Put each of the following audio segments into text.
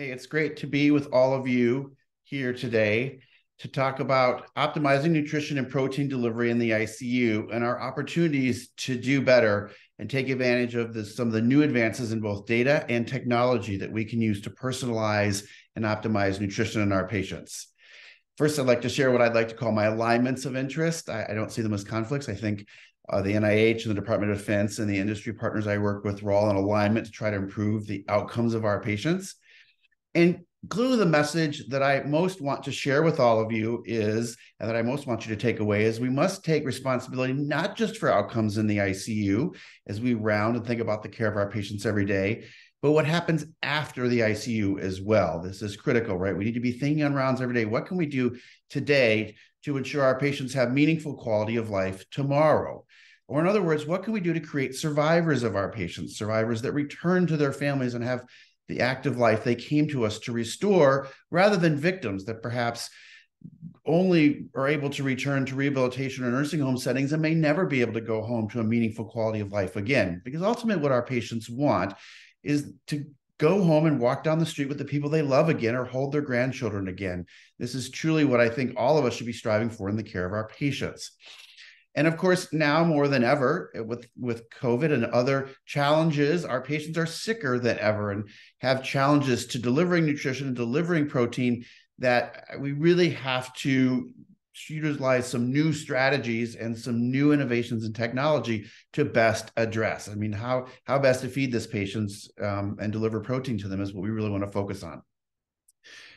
Hey, it's great to be with all of you here today to talk about optimizing nutrition and protein delivery in the ICU and our opportunities to do better and take advantage of some of the new advances in both data and technology that we can use to personalize and optimize nutrition in our patients. First, I'd like to share what I'd like to call my alignments of interest. I don't see them as conflicts. I think the NIH and the Department of Defense and the industry partners I work with are all in alignment to try to improve the outcomes of our patients. And clearly the message that I most want to share with all of you is, and that I most want you to take away is, we must take responsibility not just for outcomes in the ICU as we round and think about the care of our patients every day, but what happens after the ICU as well. This is critical, right? We need to be thinking on rounds every day. What can we do today to ensure our patients have meaningful quality of life tomorrow? Or in other words, what can we do to create survivors of our patients, survivors that return to their families and have the active life they came to us to restore, rather than victims that perhaps only are able to return to rehabilitation or nursing home settings and may never be able to go home to a meaningful quality of life again. Because ultimately what our patients want is to go home and walk down the street with the people they love again, or hold their grandchildren again. This is truly what I think all of us should be striving for in the care of our patients. And of course, now more than ever, with COVID and other challenges, our patients are sicker than ever and have challenges to delivering nutrition and delivering protein that we really have to utilize some new strategies and some new innovations in technology to best address. I mean, how best to feed this patients and deliver protein to them is what we really want to focus on.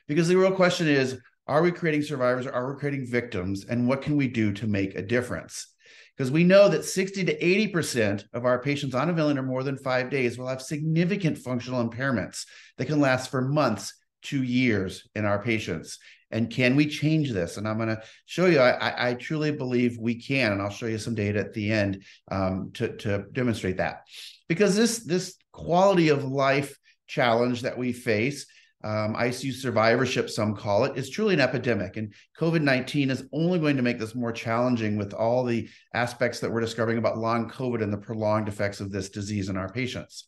Because the real question is, are we creating survivors, or are we creating victims? And what can we do to make a difference? Because we know that 60 to 80% of our patients on a ventilator more than 5 days will have significant functional impairments that can last for months to years in our patients. And can we change this? And I'm going to show you, I truly believe we can. And I'll show you some data at the end to demonstrate that. Because this quality of life challenge that we face, ICU survivorship, some call it, is truly an epidemic. And COVID-19 is only going to make this more challenging with all the aspects that we're discovering about long COVID and the prolonged effects of this disease in our patients.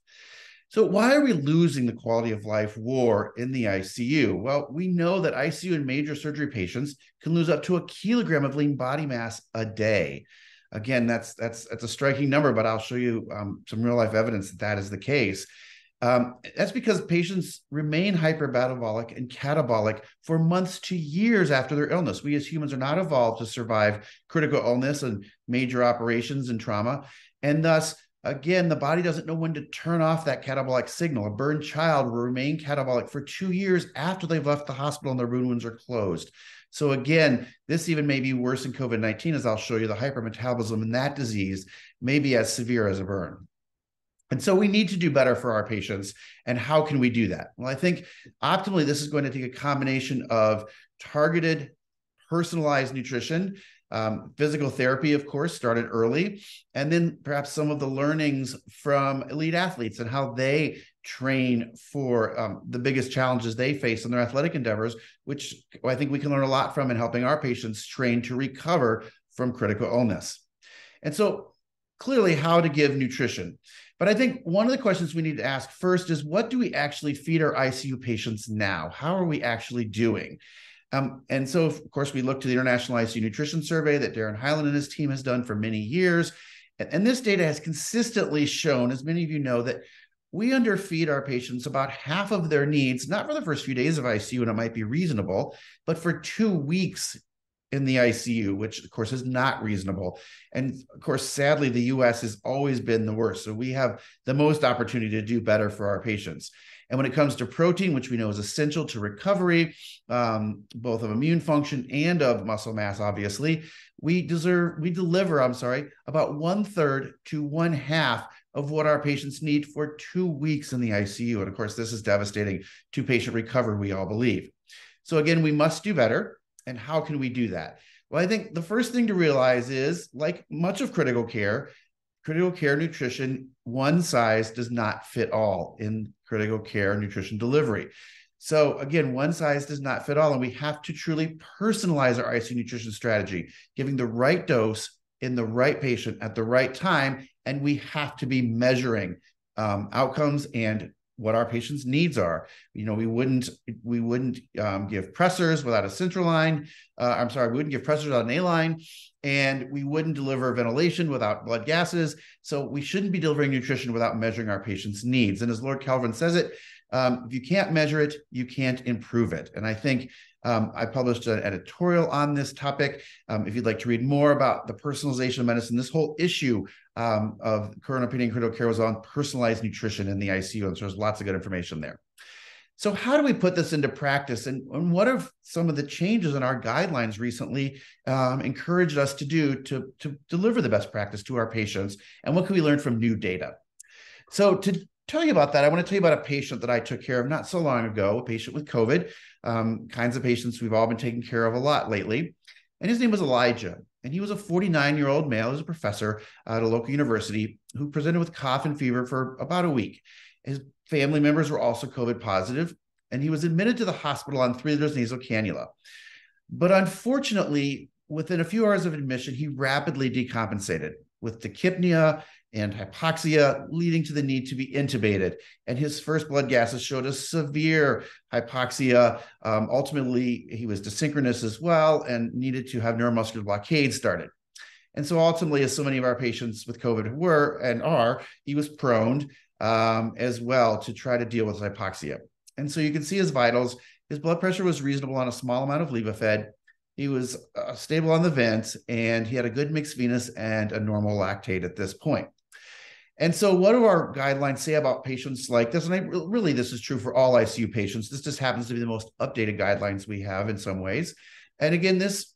So why are we losing the quality of life war in the ICU? Well, we know that ICU and major surgery patients can lose up to 1 kilogram of lean body mass a day. Again, that's a striking number, but I'll show you some real life evidence that that is the case. That's because patients remain hypermetabolic and catabolic for months to years after their illness. We as humans are not evolved to survive critical illness and major operations and trauma. And thus, again, the body doesn't know when to turn off that catabolic signal. A burned child will remain catabolic for 2 years after they've left the hospital and their wounds are closed. So again, this even may be worse in COVID-19, as I'll show you. The hypermetabolism in that disease may be as severe as a burn. And so we need to do better for our patients. And how can we do that? Well, I think optimally, this is going to take a combination of targeted, personalized nutrition, physical therapy, of course, started early, and then perhaps some of the learnings from elite athletes and how they train for the biggest challenges they face in their athletic endeavors, which I think we can learn a lot from in helping our patients train to recover from critical illness. And so clearly, how to give nutrition. But I think one of the questions we need to ask first is, what do we actually feed our ICU patients now? How are we actually doing? And so, of course, we look to the International ICU Nutrition Survey that Darren Hyland and his team has done for many years. And this data has consistently shown, as many of you know, that we underfeed our patients about half of their needs, not for the first few days of ICU, and it might be reasonable, but for 2 weeks in the ICU, which of course is not reasonable. And of course, sadly, the US has always been the worst. So we have the most opportunity to do better for our patients. And when it comes to protein, which we know is essential to recovery, both of immune function and of muscle mass, obviously, we deliver about 1/3 to 1/2 of what our patients need for 2 weeks in the ICU. And of course, this is devastating to patient recovery, we all believe. So again, we must do better. And how can we do that? Well, I think the first thing to realize is, like much of critical care nutrition, one size does not fit all in critical care nutrition delivery. So again, one size does not fit all, and we have to truly personalize our ICU nutrition strategy, giving the right dose in the right patient at the right time, and we have to be measuring outcomes and what our patients' needs are. We wouldn't give pressors without a central line. We wouldn't give pressors without an A line, and we wouldn't deliver ventilation without blood gases. So we shouldn't be delivering nutrition without measuring our patients' needs. And as Lord Kelvin says it, if you can't measure it, you can't improve it. And I think I published an editorial on this topic. If you'd like to read more about the personalization of medicine, this whole issue of coronary opinion critical care was on personalized nutrition in the ICU. And so there's lots of good information there. So how do we put this into practice? And what have some of the changes in our guidelines recently encouraged us to do to deliver the best practice to our patients? And what can we learn from new data? So to tell you about that, I want to tell you about a patient that I took care of not so long ago, a patient with COVID, kinds of patients we've all been taking care of a lot lately. And his name was Elijah. And he was a 49-year-old male. He was a professor at a local university who presented with cough and fever for about a week. His family members were also COVID positive, and he was admitted to the hospital on 3-liter nasal cannula. But unfortunately, within a few hours of admission, he rapidly decompensated with tachypnea and hypoxia, leading to the need to be intubated. And his first blood gases showed a severe hypoxia. Ultimately, he was desynchronous as well and needed to have neuromuscular blockade started. And so ultimately, as so many of our patients with COVID were and are, he was prone as well to try to deal with hypoxia. And so you can see his vitals. His blood pressure was reasonable on a small amount of Levophed. He was stable on the vent, and he had a good mixed venous and a normal lactate at this point. And so what do our guidelines say about patients like this? And really, this is true for all ICU patients. This just happens to be the most updated guidelines we have in some ways. And again, this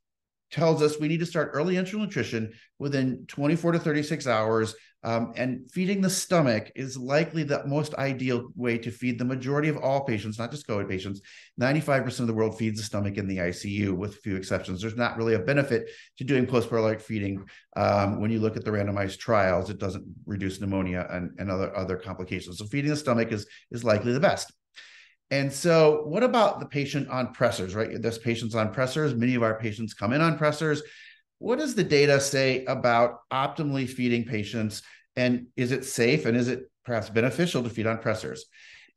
tells us we need to start early enteral nutrition within 24 to 36 hours. And feeding the stomach is likely the most ideal way to feed the majority of all patients, not just COVID patients. 95% of the world feeds the stomach in the ICU, with a few exceptions. There's not really a benefit to doing postprandial feeding. When you look at the randomized trials, it doesn't reduce pneumonia and other complications. So feeding the stomach is likely the best. And so what about the patient on pressors, right? There's patients on pressors. Many of our patients come in on pressors. What does the data say about optimally feeding patients? And is it safe? And is it perhaps beneficial to feed on pressors?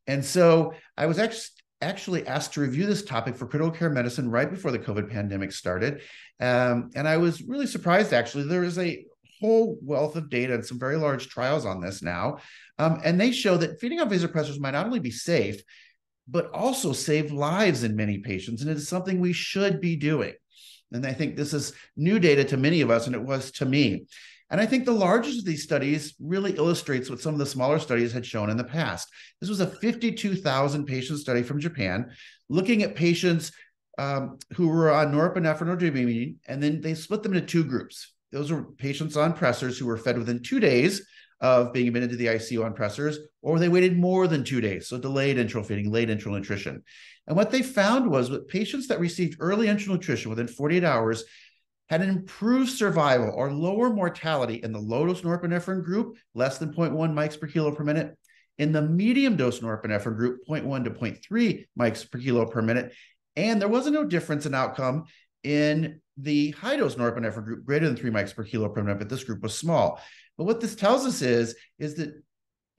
And so I was actually asked to review this topic for critical care medicine right before the COVID pandemic started. And I was really surprised, actually. There is a whole wealth of data and some very large trials on this now. And they show that feeding on vasopressors might not only be safe, but also save lives in many patients. And it is something we should be doing. And I think this is new data to many of us, and it was to me. And I think the largest of these studies really illustrates what some of the smaller studies had shown in the past. This was a 52,000 patient study from Japan, looking at patients who were on norepinephrine or dramamine, and then they split them into two groups. Those were patients on pressors who were fed within 2 days of being admitted to the ICU on pressors, or they waited more than 2 days, so delayed enteral feeding, late enteral nutrition. And what they found was that patients that received early enteral nutrition within 48 hours had an improved survival or lower mortality in the low-dose norepinephrine group, less than 0.1 mics per kilo per minute, in the medium-dose norepinephrine group, 0.1 to 0.3 mics per kilo per minute, and there wasn't no difference in outcome in the high-dose norepinephrine group, greater than 3 mics per kilo per minute, but this group was small. But what this tells us is that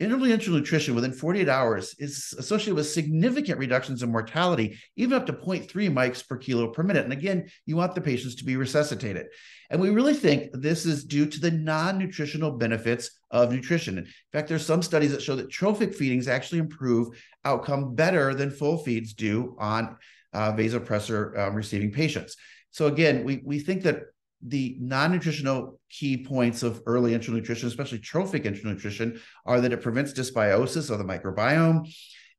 early enteral nutrition within 48 hours is associated with significant reductions in mortality, even up to 0.3 mics per kilo per minute. And again, you want the patients to be resuscitated. And we really think this is due to the non-nutritional benefits of nutrition. In fact, there's some studies that show that trophic feedings actually improve outcome better than full feeds do on vasopressor receiving patients. So again, we think that the non-nutritional key points of early enteral nutrition, especially trophic enteral nutrition, are that it prevents dysbiosis of the microbiome,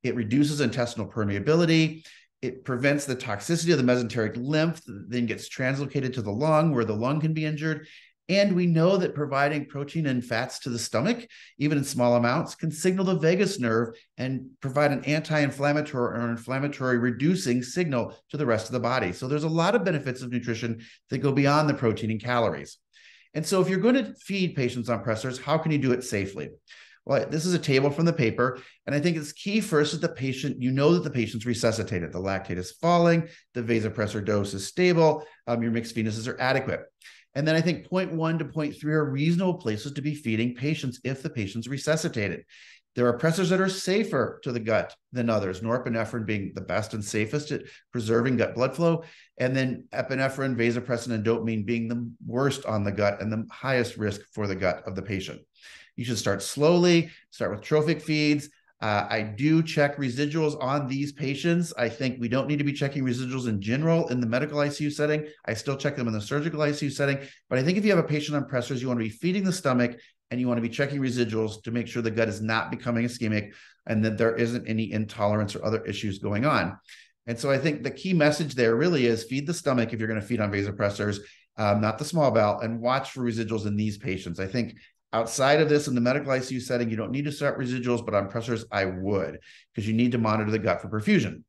it reduces intestinal permeability, it prevents the toxicity of the mesenteric lymph that then gets translocated to the lung, where the lung can be injured. And we know that providing protein and fats to the stomach, even in small amounts, can signal the vagus nerve and provide an anti-inflammatory or inflammatory reducing signal to the rest of the body. So there's a lot of benefits of nutrition that go beyond the protein and calories. And so if you're going to feed patients on pressors, how can you do it safely? Well, this is a table from the paper, and I think it's key first that the patient, you know that the patient's resuscitated. The lactate is falling, the vasopressor dose is stable, your mixed venuses are adequate. And then I think 0.1 to 0.3 are reasonable places to be feeding patients if the patient's resuscitated. There are pressors that are safer to the gut than others, norepinephrine being the best and safest at preserving gut blood flow, and then epinephrine, vasopressin, and dopamine being the worst on the gut and the highest risk for the gut of the patient. You should start slowly, start with trophic feeds. I do check residuals on these patients. I think we don't need to be checking residuals in general in the medical ICU setting. I still check them in the surgical ICU setting. But I think if you have a patient on pressors, you want to be feeding the stomach and you want to be checking residuals to make sure the gut is not becoming ischemic and that there isn't any intolerance or other issues going on. And so I think the key message there really is feed the stomach if you're going to feed on vasopressors, not the small bowel, and watch for residuals in these patients. I think outside of this, in the medical ICU setting, you don't need to start residuals, but on pressors, I would, because you need to monitor the gut for perfusion.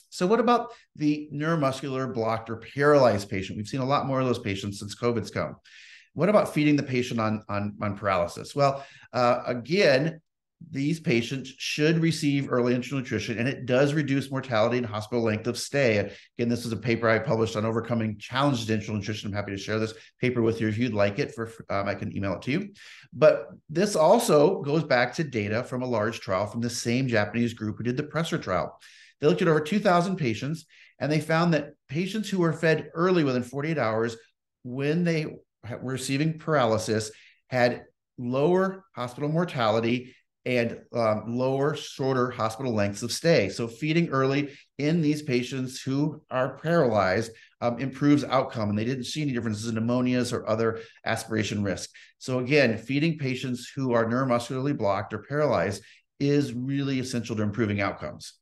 So what about the neuromuscular blocked or paralyzed patient? We've seen a lot more of those patients since COVID's come. What about feeding the patient on paralysis? Well, again, these patients should receive early enteral nutrition, and it does reduce mortality and hospital length of stay. Again, this is a paper I published on overcoming challenges to enteral nutrition. I'm happy to share this paper with you if you'd like it. I can email it to you. But this also goes back to data from a large trial from the same Japanese group who did the pressor trial. They looked at over 2,000 patients, and they found that patients who were fed early within 48 hours when they were receiving paralysis had lower hospital mortality and shorter hospital lengths of stay. So feeding early in these patients who are paralyzed improves outcome, and they didn't see any differences in pneumonias or other aspiration risk. So again, feeding patients who are neuromuscularly blocked or paralyzed is really essential to improving outcomes.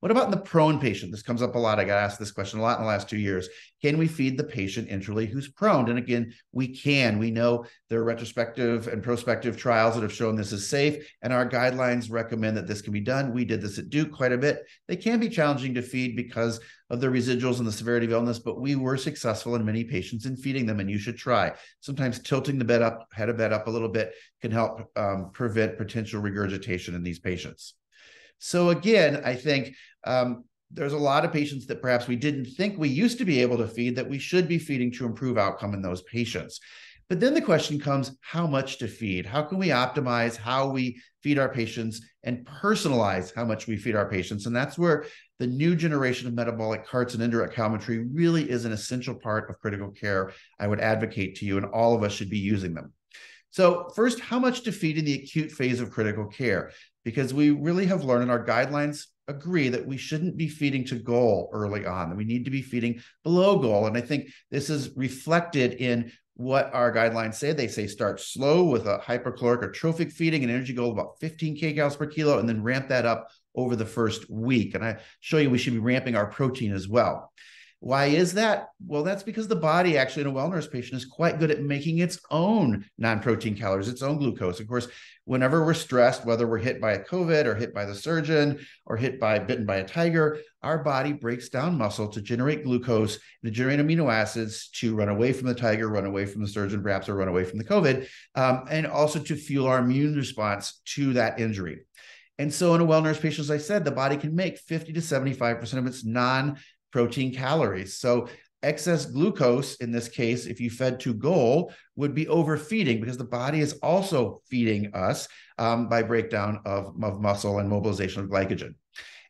What about in the prone patient? This comes up a lot. I got asked this question a lot in the last 2 years. Can we feed the patient enterally who's prone? And again, we can. We know there are retrospective and prospective trials that have shown this is safe, and our guidelines recommend that this can be done. We did this at Duke quite a bit. They can be challenging to feed because of the residuals and the severity of illness, but we were successful in many patients in feeding them, and you should try. Sometimes tilting the head of bed up a little bit can help prevent potential regurgitation in these patients. So again, I think there's a lot of patients that perhaps we didn't think we used to be able to feed that we should be feeding to improve outcome in those patients. But then the question comes, how much to feed? How can we optimize how we feed our patients and personalize how much we feed our patients? And that's where the new generation of metabolic carts and indirect calometry really is an essential part of critical care. I would advocate to you, and all of us should be using them. So first, how much to feed in the acute phase of critical care? Because we really have learned, and our guidelines agree, that we shouldn't be feeding to goal early on, and we need to be feeding below goal. And I think this is reflected in what our guidelines say. They say start slow with a hypercaloric or trophic feeding, an energy goal of about 15 kcals per kilo, and then ramp that up over the first week. And I show you we should be ramping our protein as well. Why is that? Well, that's because the body actually in a well-nourished patient is quite good at making its own non-protein calories, its own glucose. Of course, whenever we're stressed, whether we're hit by a COVID or hit by the surgeon or bitten by a tiger, our body breaks down muscle to generate glucose, to generate amino acids to run away from the tiger, run away from the surgeon, perhaps, or run away from the COVID, and also to fuel our immune response to that injury. And so in a well-nourished patient, as I said, the body can make 50 to 75% of its non-protein calories. So excess glucose, in this case, if you fed to goal, would be overfeeding, because the body is also feeding us by breakdown of muscle and mobilization of glycogen.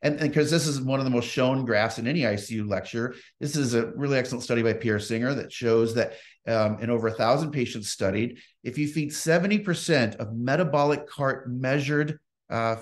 And because this is one of the most shown graphs in any ICU lecture, this is a really excellent study by Pierre Singer that shows that in over 1,000 patients studied, if you feed 70% of metabolic cart measured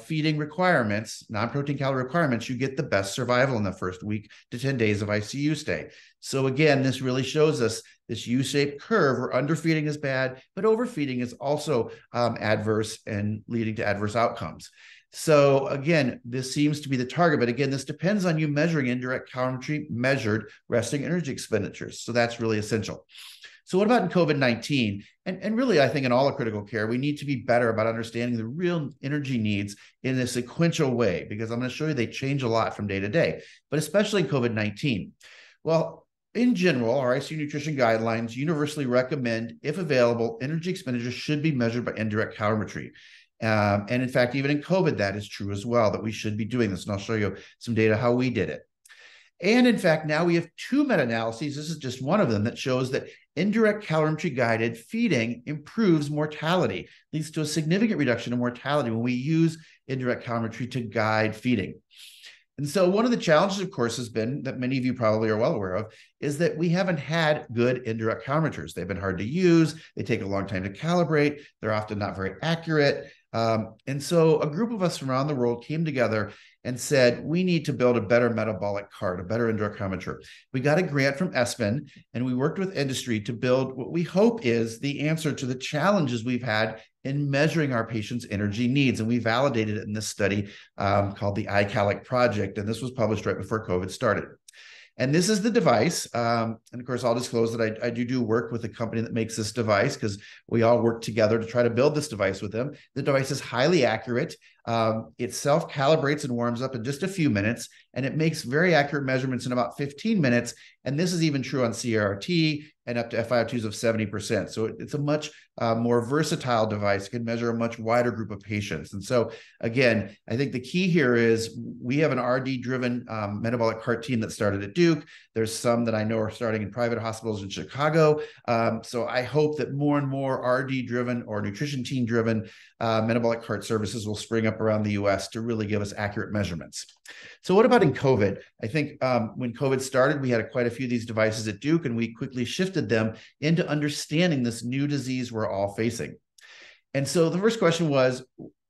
feeding requirements, non-protein calorie requirements, you get the best survival in the first week to 10 days of ICU stay. So again, this really shows us this U-shaped curve where underfeeding is bad, but overfeeding is also adverse and leading to adverse outcomes. So again, this seems to be the target, but again, this depends on you measuring indirect calorie measured resting energy expenditures. So that's really essential. So what about in COVID-19? And really, I think in all of critical care, we need to be better about understanding the real energy needs in a sequential way, because I'm going to show you they change a lot from day to day, but especially in COVID-19. Well, in general, our ICU nutrition guidelines universally recommend, if available, energy expenditure should be measured by indirect calorimetry. And in fact, even in COVID, that is true as well, that we should be doing this. And I'll show you some data how we did it. And in fact, now we have two meta-analyses. This is just one of them that shows that indirect calorimetry guided feeding improves mortality, leads to a significant reduction in mortality when we use indirect calorimetry to guide feeding. And so one of the challenges, of course, has been that many of you probably are well aware of, is that we haven't had good indirect calorimeters. They've been hard to use. They take a long time to calibrate. They're often not very accurate. And so a group of us from around the world came together and said, we need to build a better metabolic cart, a better indirect calorimeter. We got a grant from ESPN, and we worked with industry to build what we hope is the answer to the challenges we've had in measuring our patients' energy needs. And we validated it in this study called the iCalic project. And this was published right before COVID started. And this is the device. And of course, I'll disclose that I do work with the company that makes this device, because we all work together to try to build this device with them. The device is highly accurate. It self-calibrates and warms up in just a few minutes, and it makes very accurate measurements in about 15 minutes. And this is even true on CRT and up to FiO2s of 70%. So it's a much more versatile device. It can measure a much wider group of patients. And so again, I think the key here is we have an RD-driven metabolic cart team that started at Duke. There's some that I know are starting in private hospitals in Chicago. So I hope that more and more RD-driven or nutrition team-driven metabolic cart services will spring up around the US to really give us accurate measurements. So what about in COVID? I think when COVID started, we had quite a few of these devices at Duke, and we quickly shifted them into understanding this new disease we're all facing. And so the first question was,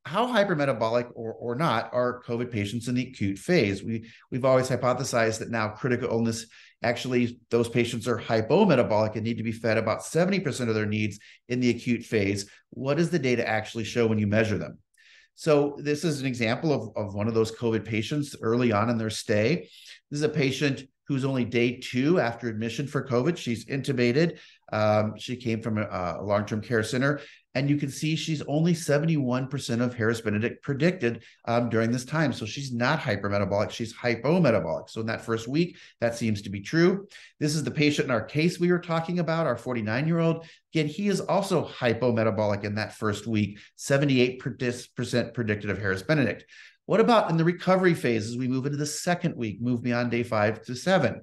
how hypermetabolic or not are COVID patients in the acute phase? We've always hypothesized that now critical illness, actually, those patients are hypometabolic and need to be fed about 70% of their needs in the acute phase. What does the data actually show when you measure them? So this is an example of one of those COVID patients early on in their stay. This is a patient who's only day 2 after admission for COVID. She's intubated. She came from a long-term care center. And you can see she's only 71% of Harris Benedict predicted during this time. So she's not hypermetabolic, she's hypometabolic. So in that first week, that seems to be true. This is the patient in our case we were talking about, our 49-year-old. Again, he is also hypometabolic in that first week, 78% predicted of Harris Benedict. What about in the recovery phase as we move into the second week, move beyond day 5 to 7?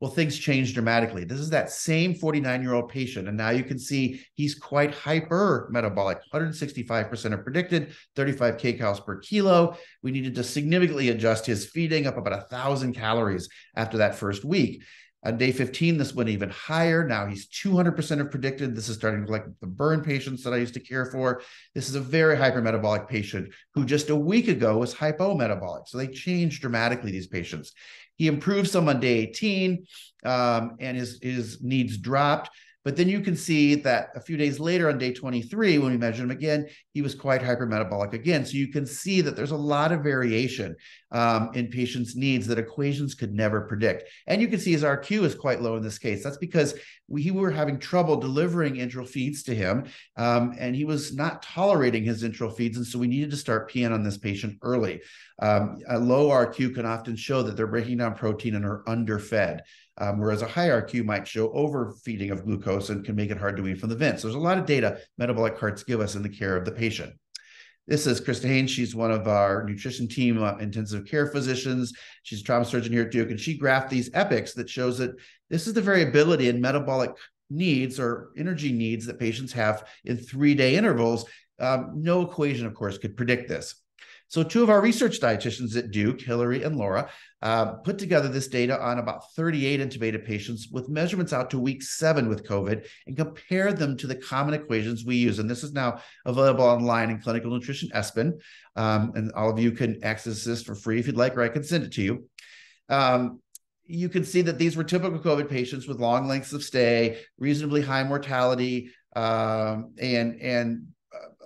Well, things change dramatically. This is that same 49-year-old patient, and now you can see he's quite hypermetabolic, 165% of predicted, 35 kcals per kilo. We needed to significantly adjust his feeding up about 1,000 calories after that first week. On day 15, this went even higher. Now he's 200% of predicted. This is starting to look like the burn patients that I used to care for. This is a very hypermetabolic patient who just a week ago was hypometabolic. So they changed dramatically, these patients. He improved some on day 18, and his needs dropped. But then you can see that a few days later on day 23, when we measured him again, he was quite hypermetabolic again. So you can see that there's a lot of variation in patients' needs that equations could never predict. And you can see his RQ is quite low in this case. That's because we were having trouble delivering enteral feeds to him, and he was not tolerating his enteral feeds. And so we needed to start PN on this patient early. A low RQ can often show that they're breaking down protein and are underfed. Whereas a high RQ might show overfeeding of glucose and can make it hard to wean from the vent. So there's a lot of data metabolic carts give us in the care of the patient. This is Krista Haynes. She's one of our nutrition team intensive care physicians. She's a trauma surgeon here at Duke, and she graphed these epics that shows that this is the variability in metabolic needs or energy needs that patients have in 3-day intervals. No equation, of course, could predict this. So 2 of our research dietitians at Duke, Hillary and Laura, put together this data on about 38 intubated patients with measurements out to week 7 with COVID and compared them to the common equations we use. And this is now available online in Clinical Nutrition ESPN. And all of you can access this for free if you'd like, or I can send it to you. You can see that these were typical COVID patients with long lengths of stay, reasonably high mortality, and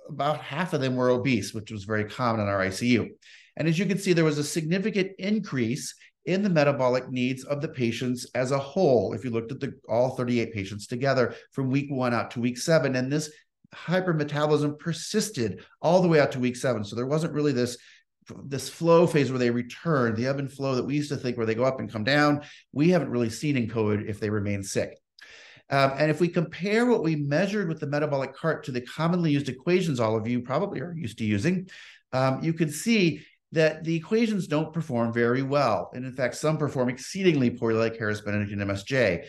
about half of them were obese, which was very common in our ICU. And as you can see, there was a significant increase in the metabolic needs of the patients as a whole, if you looked at all 38 patients together from week 1 out to week 7. And this hypermetabolism persisted all the way out to week 7. So there wasn't really this flow phase where they return, the ebb and flow that we used to think where they go up and come down. We haven't really seen in COVID if they remain sick. And if we compare what we measured with the metabolic cart to the commonly used equations all of you probably are used to using, you can see that the equations don't perform very well. And in fact, some perform exceedingly poorly, like Harris, Benedict, and MSJ.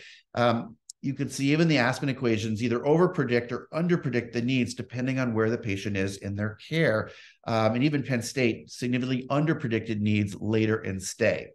You can see even the Aspen equations either overpredict or underpredict the needs depending on where the patient is in their care. And even Penn State significantly underpredicted needs later in stay.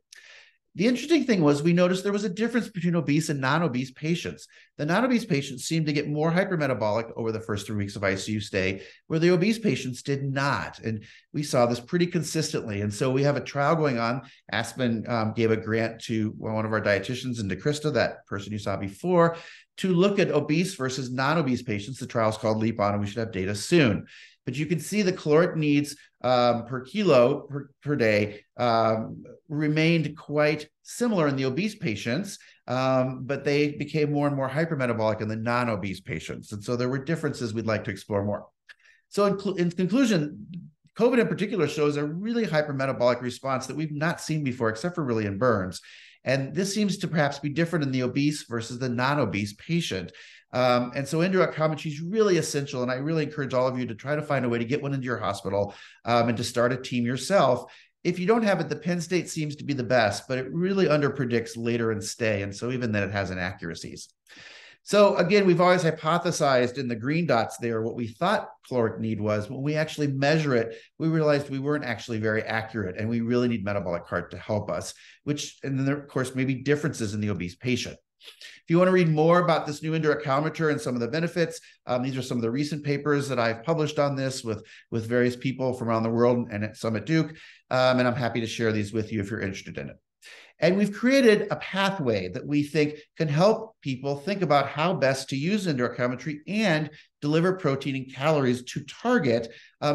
The interesting thing was we noticed there was a difference between obese and non-obese patients. The non-obese patients seemed to get more hypermetabolic over the first 3 weeks of ICU stay, where the obese patients did not. And we saw this pretty consistently. And so we have a trial going on. Aspen gave a grant to one of our dietitians, and to Krista, that person you saw before, to look at obese versus non-obese patients. The trial is called Leap On, and we should have data soon. But you can see the caloric needs per kilo per day remained quite similar in the obese patients, but they became more and more hypermetabolic in the non-obese patients. And so there were differences we'd like to explore more. So in conclusion, COVID in particular shows a really hypermetabolic response that we've not seen before, except for really in burns. And this seems to perhaps be different in the obese versus the non-obese patient. And so indirect optometry is really essential. And I really encourage all of you to try to find a way to get one into your hospital and to start a team yourself. If you don't have it, the Penn State seems to be the best, but it really underpredicts later in stay. And so even then it has inaccuracies. So again, we've always hypothesized in the green dots there what we thought caloric need was. When we actually measure it, we realized we weren't actually very accurate, and we really need metabolic cart to help us, and then there, of course, may be differences in the obese patient. If you want to read more about this new indirect calorimeter and some of the benefits, these are some of the recent papers that I've published on this with various people from around the world and some at Duke, and I'm happy to share these with you if you're interested in it. And we've created a pathway that we think can help people think about how best to use indirect calorimetry and deliver protein and calories to target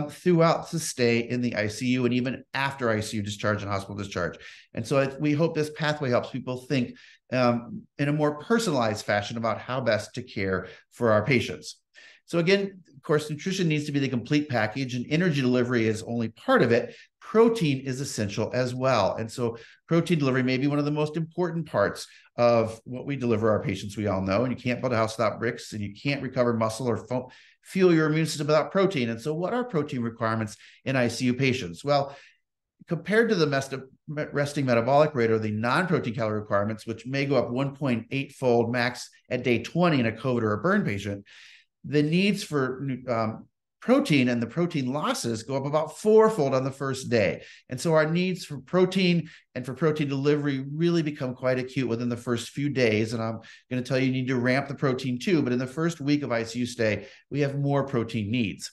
throughout the stay in the ICU and even after ICU discharge and hospital discharge. And so we hope this pathway helps people think in a more personalized fashion about how best to care for our patients. So again, of course, nutrition needs to be the complete package, and energy delivery is only part of it. Protein is essential as well. And so protein delivery may be one of the most important parts of what we deliver our patients, we all know. And you can't build a house without bricks, and you can't recover muscle or fuel your immune system without protein. And so what are protein requirements in ICU patients? Well, compared to the resting metabolic rate or the non-protein calorie requirements, which may go up 1.8-fold max at day 20 in a COVID or a burn patient, the needs for protein and the protein losses go up about 4-fold on the first day. And so our needs for protein and for protein delivery really become quite acute within the first few days. And I'm going to tell you need to ramp the protein too, but in the first week of ICU stay, we have more protein needs.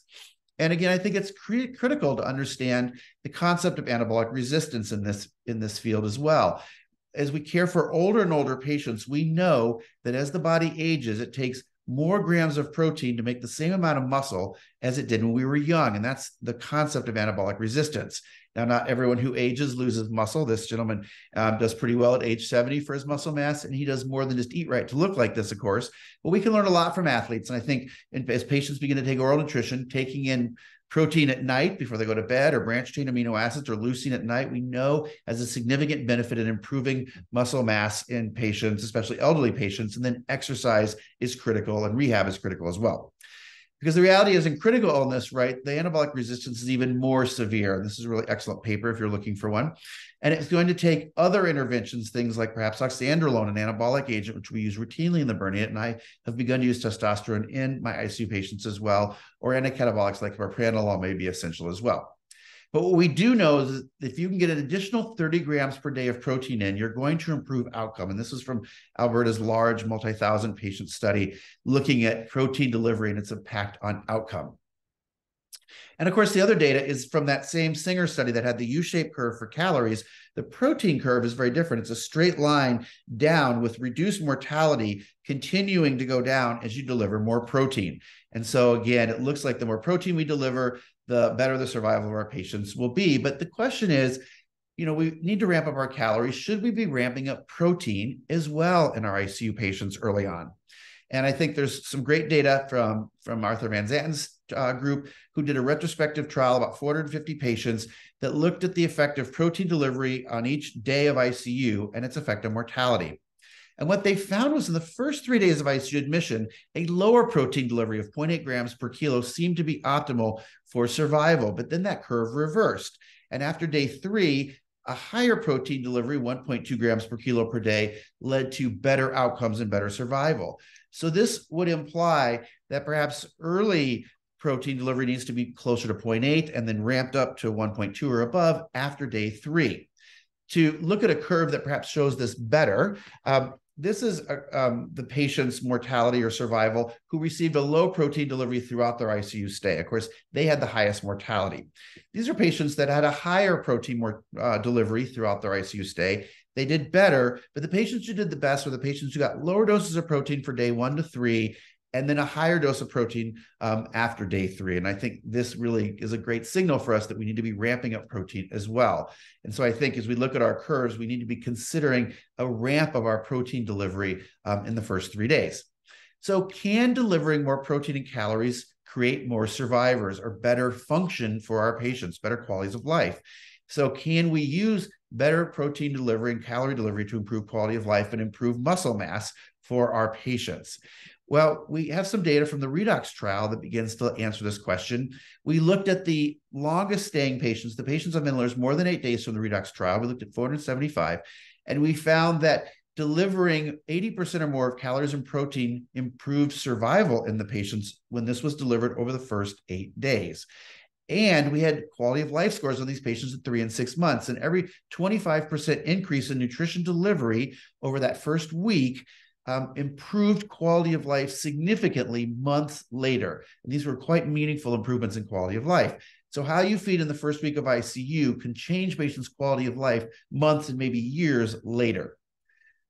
And again, I think it's critical to understand the concept of anabolic resistance in this field as well. As we care for older and older patients, we know that as the body ages, it takes more grams of protein to make the same amount of muscle as it did when we were young. And that's the concept of anabolic resistance. Now, not everyone who ages loses muscle. This gentleman does pretty well at age 70 for his muscle mass, and he does more than just eat right to look like this, of course. But we can learn a lot from athletes. And I think as patients begin to take oral nutrition, taking in protein at night before they go to bed, or branched chain amino acids, or leucine at night, we know has a significant benefit in improving muscle mass in patients, especially elderly patients. And then exercise is critical, and rehab is critical as well. Because the reality is, in critical illness, right, the anabolic resistance is even more severe. This is a really excellent paper if you're looking for one. And it's going to take other interventions, things like perhaps oxandrolone, an anabolic agent, which we use routinely in the burn unit. And I have begun to use testosterone in my ICU patients as well, or anticatabolics like propranolol may be essential as well. But what we do know is that if you can get an additional 30 grams per day of protein in, you're going to improve outcome. And this is from Alberta's large multi-thousand patient study looking at protein delivery and its impact on outcome. And of course, the other data is from that same Singer study that had the U-shaped curve for calories. The protein curve is very different. It's a straight line down with reduced mortality continuing to go down as you deliver more protein. And so again, it looks like the more protein we deliver, the better the survival of our patients will be. But the question is, we need to ramp up our calories. Should we be ramping up protein as well in our ICU patients early on? And I think there's some great data from Arthur Van Zanten's group, who did a retrospective trial, about 450 patients, that looked at the effect of protein delivery on each day of ICU and its effect on mortality. And what they found was in the first 3 days of ICU admission, a lower protein delivery of 0.8 grams per kilo seemed to be optimal for survival. But then that curve reversed. And after day 3, a higher protein delivery, 1.2 grams per kilo per day, led to better outcomes and better survival. So this would imply that perhaps early protein delivery needs to be closer to 0.8 and then ramped up to 1.2 or above after day 3. To look at a curve that perhaps shows this better, this is the patient's mortality or survival who received a low protein delivery throughout their ICU stay. Of course, they had the highest mortality. These are patients that had a higher protein delivery throughout their ICU stay. They did better, but the patients who did the best were the patients who got lower doses of protein for day 1 to 3, and then a higher dose of protein after day 3. And I think this really is a great signal for us that we need to be ramping up protein as well. And so I think as we look at our curves, we need to be considering a ramp of our protein delivery in the first 3 days. So can delivering more protein and calories create more survivors or better function for our patients, better qualities of life? So can we use better protein delivery and calorie delivery to improve quality of life and improve muscle mass for our patients? Well, we have some data from the Redox trial that begins to answer this question. We looked at the longest staying patients, the patients on ventilators more than 8 days from the Redox trial. We looked at 475, and we found that delivering 80% or more of calories and protein improved survival in the patients when this was delivered over the first 8 days. And we had quality of life scores on these patients at 3 and 6 months. And every 25% increase in nutrition delivery over that first week improved quality of life significantly months later. And these were quite meaningful improvements in quality of life. So how you feed in the first week of ICU can change patients' quality of life months and maybe years later.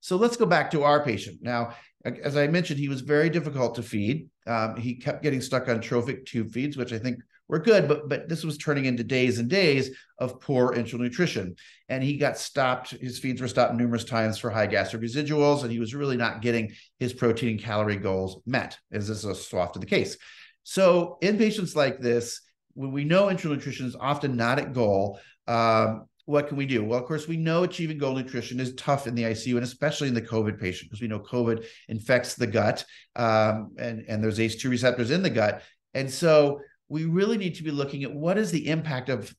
So let's go back to our patient. Now, as I mentioned, he was very difficult to feed. He kept getting stuck on trophic tube feeds, which I think were good, but this was turning into days and days of poor enteral nutrition. And he got stopped. His feeds were stopped numerous times for high gastric residuals, and he was really not getting his protein and calorie goals met, as is so often the case. So in patients like this, when we know enteral nutrition is often not at goal, what can we do? Well, of course, we know achieving goal nutrition is tough in the ICU, and especially in the COVID patient, because we know COVID infects the gut, and there's ACE2 receptors in the gut. And so we really need to be looking at what is the impact of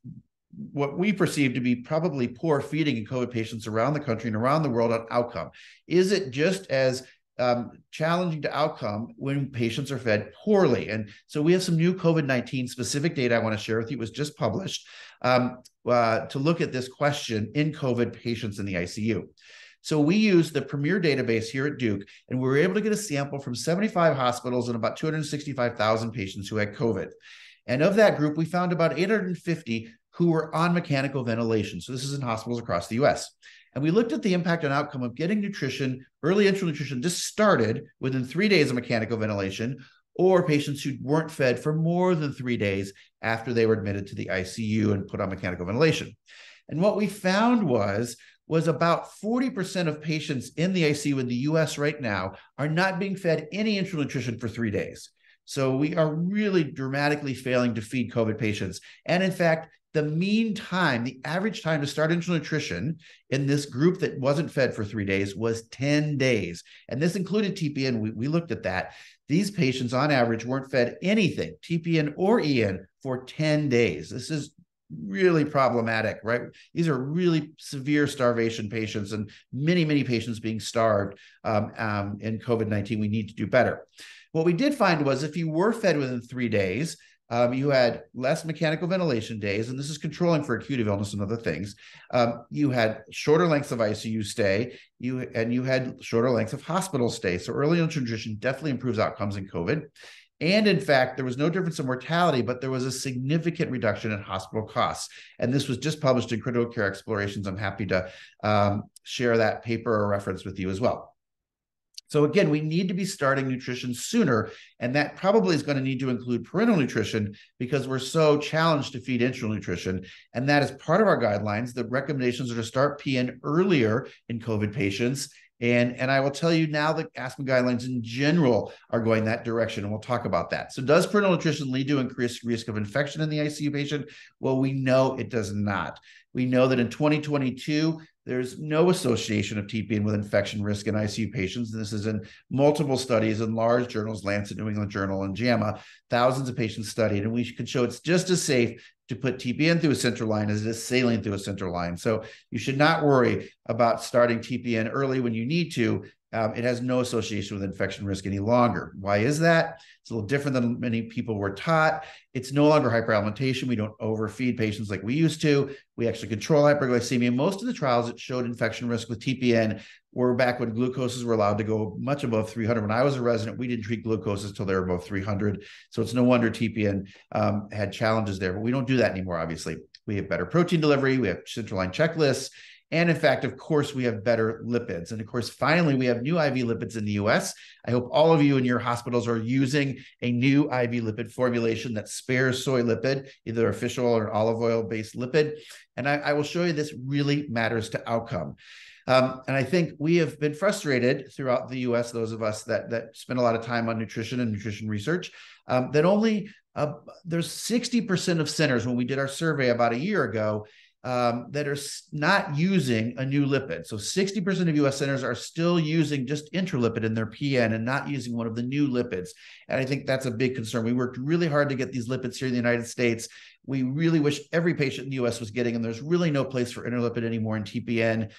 what we perceive to be probably poor feeding in COVID patients around the country and around the world on outcome. Is it just as challenging to outcome when patients are fed poorly? And so we have some new COVID-19 specific data I want to share with you. It was just published to look at this question in COVID patients in the ICU. So we used the Premier database here at Duke, and we were able to get a sample from 75 hospitals and about 265,000 patients who had COVID. And of that group, we found about 850 who were on mechanical ventilation. So this is in hospitals across the US. And we looked at the impact on outcome of getting nutrition, early enteral nutrition, just started within 3 days of mechanical ventilation, or patients who weren't fed for more than 3 days after they were admitted to the ICU and put on mechanical ventilation. And what we found was about 40% of patients in the ICU in the US right now are not being fed any enteral nutrition for 3 days. So we are really dramatically failing to feed COVID patients. And in fact, the mean time, the average time to start enteral nutrition in this group that wasn't fed for 3 days was 10 days. And this included TPN. We looked at that. These patients on average weren't fed anything, TPN or EN, for 10 days. This is really problematic, right? These are really severe starvation patients, and many, many patients being starved in COVID-19. We need to do better. What we did find was if you were fed within 3 days, you had less mechanical ventilation days, and this is controlling for acute illness and other things. You had shorter lengths of ICU stay, you had shorter lengths of hospital stay. So early enteral nutrition definitely improves outcomes in COVID. And in fact, there was no difference in mortality, but there was a significant reduction in hospital costs. And this was just published in Critical Care Explorations. I'm happy to share that paper or reference with you as well. So again, we need to be starting nutrition sooner, and that probably is going to need to include parenteral nutrition because we're so challenged to feed enteral nutrition. And that is part of our guidelines. The recommendations are to start PN earlier in COVID patients. And I will tell you now that asthma guidelines in general are going that direction, and we'll talk about that. So does parenteral nutrition lead to increased risk of infection in the ICU patient? Well, we know it does not. We know that in 2022, there's no association of TPN with infection risk in ICU patients. And this is in multiple studies in large journals, Lancet, New England Journal, and JAMA, thousands of patients studied. And we can show it's just as safe to put TPN through a central line as it is saline through a central line. So you should not worry about starting TPN early when you need to. It has no association with infection risk any longer. Why is that? It's a little different than many people were taught. It's no longer hyperalimentation. We don't overfeed patients like we used to. We actually control hyperglycemia. Most of the trials that showed infection risk with TPN were back when glucoses were allowed to go much above 300. When I was a resident, we didn't treat glucoses until they were above 300. So it's no wonder TPN had challenges there, but we don't do that anymore, obviously. We have better protein delivery. We have central line checklists. And in fact, of course, we have better lipids. And of course, finally, we have new IV lipids in the US. I hope all of you in your hospitals are using a new IV lipid formulation that spares soy lipid, either a fish oil or olive oil-based lipid. And I will show you this really matters to outcome. And I think we have been frustrated throughout the US, those of us that spend a lot of time on nutrition and nutrition research, that only there's 60% of centers, when we did our survey about a year ago, that are not using a new lipid. So 60% of US centers are still using just intralipid in their PN and not using one of the new lipids. And I think that's a big concern. We worked really hard to get these lipids here in the United States. We really wish every patient in the US was getting them. There's really no place for interlipid anymore in TPN.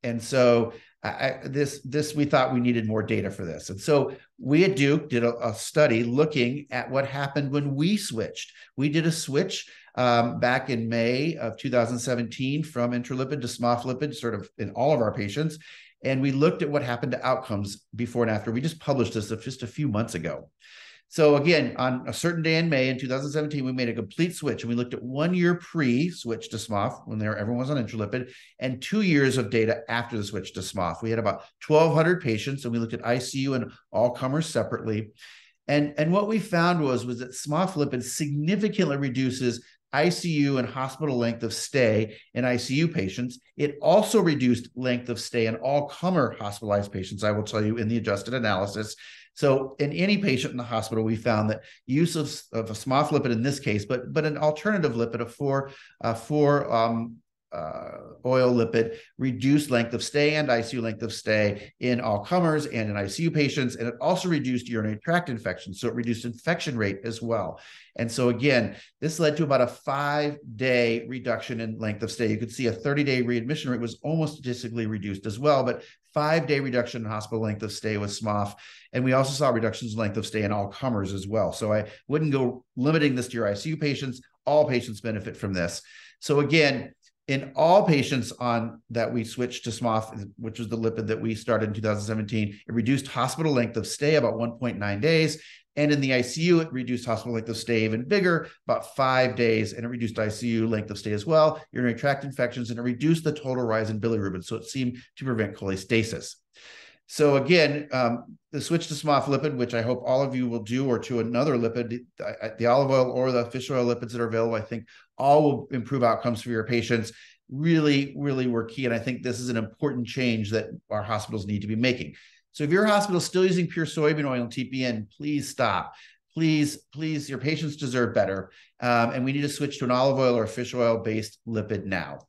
And so we thought we needed more data for this. And so we at Duke did a study looking at what happened when we switched. We did a switch back in May of 2017 from intralipid to soflipid, sort of in all of our patients. And we looked at what happened to outcomes before and after. We just published this just a few months ago. So again, on a certain day in May in 2017, we made a complete switch, and we looked at 1 year pre-switch to SMOF when everyone was on intralipid, and 2 years of data after the switch to SMOF. We had about 1,200 patients, and we looked at ICU and all comers separately. And what we found was that soflipid significantly reduces ICU and hospital length of stay in ICU patients. It also reduced length of stay in all-comer hospitalized patients, I will tell you, in the adjusted analysis. So in any patient in the hospital, we found that use of a soflipid in this case, but an alternative lipid, oil lipid, reduced length of stay and ICU length of stay in all comers and in ICU patients. And it also reduced urinary tract infections. So it reduced infection rate as well. And so again, this led to about a 5-day reduction in length of stay. You could see a 30-day readmission rate was almost statistically reduced as well, but 5-day reduction in hospital length of stay with SMOF. And we also saw reductions in length of stay in all comers as well. So I wouldn't go limiting this to your ICU patients. All patients benefit from this. So again, in all patients that we switched to SMOF, which is the lipid that we started in 2017, it reduced hospital length of stay about 1.9 days. And in the ICU, it reduced hospital length of stay even bigger, about 5 days, and it reduced ICU length of stay as well, urinary tract infections, and it reduced the total rise in bilirubin. So it seemed to prevent cholestasis. So again, the switch to soflipid, which I hope all of you will do, or to another lipid, the olive oil or the fish oil lipids that are available, I think all will improve outcomes for your patients. Really, really were key. And I think this is an important change that our hospitals need to be making. So if your hospital is still using pure soybean oil and TPN, please stop. Please, your patients deserve better. And we need to switch to an olive oil or fish oil-based lipid now.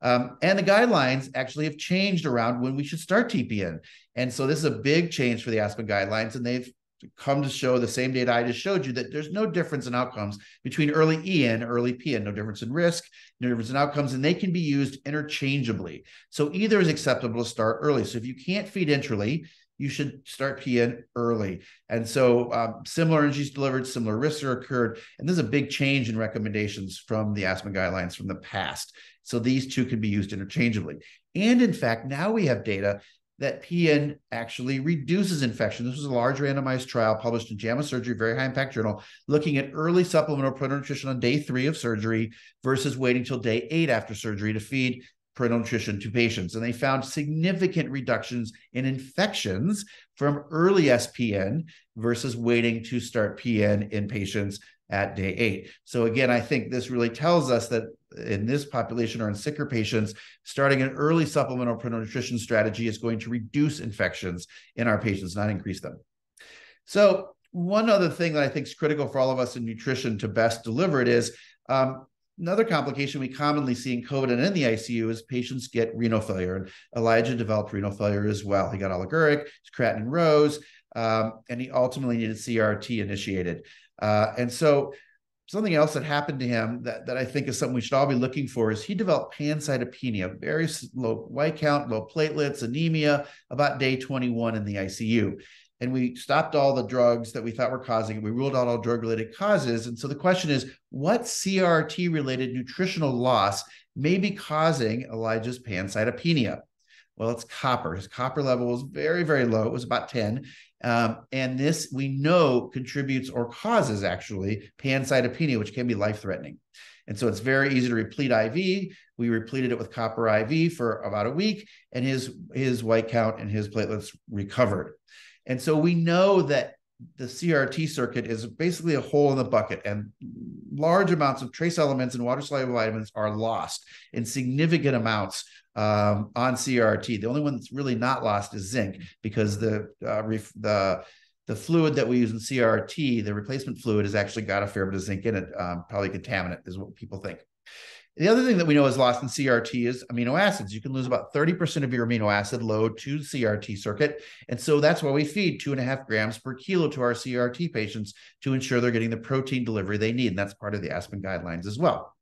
And the guidelines actually have changed around when we should start TPN. And so this is a big change for the ASPEN guidelines, and they've come to show the same data I just showed you, that there's no difference in outcomes between early EN and early PN, no difference in risk, no difference in outcomes, and they can be used interchangeably. So either is acceptable to start early. So if you can't feed enterally, you should start PN early. And so similar energies delivered, similar risks are occurred. And this is a big change in recommendations from the ASPEN guidelines from the past. So these two can be used interchangeably. And in fact, now we have data that PN actually reduces infection. This was a large randomized trial published in JAMA Surgery, very high impact journal, looking at early supplemental parenteral nutrition on day 3 of surgery versus waiting till day 8 after surgery to feed parenteral nutrition to patients. And they found significant reductions in infections from early SPN versus waiting to start PN in patients at day 8. So again, I think this really tells us that in this population or in sicker patients, starting an early supplemental parenteral nutrition strategy is going to reduce infections in our patients, not increase them. So one other thing that I think is critical for all of us in nutrition to best deliver it is Another complication we commonly see in COVID and in the ICU is patients get renal failure. And Elijah developed renal failure as well. He got oliguric, his creatinine rose, and he ultimately needed CRT initiated. And so something else that happened to him that I think is something we should all be looking for is he developed pancytopenia, very low white count, low platelets, anemia, about day 21 in the ICU. And we stopped all the drugs that we thought were causing it. We ruled out all drug-related causes. And so the question is, what CRT-related nutritional loss may be causing Elijah's pancytopenia? Well, it's copper. His copper level was very, very low. It was about 10. And this we know contributes or causes actually pancytopenia, which can be life-threatening. And so it's very easy to replete IV. We repleted it with copper IV for about a week, and his white count and his platelets recovered. And so we know that the CRT circuit is basically a hole in the bucket, and large amounts of trace elements and water-soluble vitamins are lost in significant amounts on CRT. The only one that's really not lost is zinc, because the fluid that we use in CRT, the replacement fluid, has actually got a fair bit of zinc in it, probably contaminant is what people think. The other thing that we know is lost in CRT is amino acids. You can lose about 30% of your amino acid load to the CRT circuit. And so that's why we feed 2.5 grams per kilo to our CRT patients to ensure they're getting the protein delivery they need. And that's part of the Aspen guidelines as well.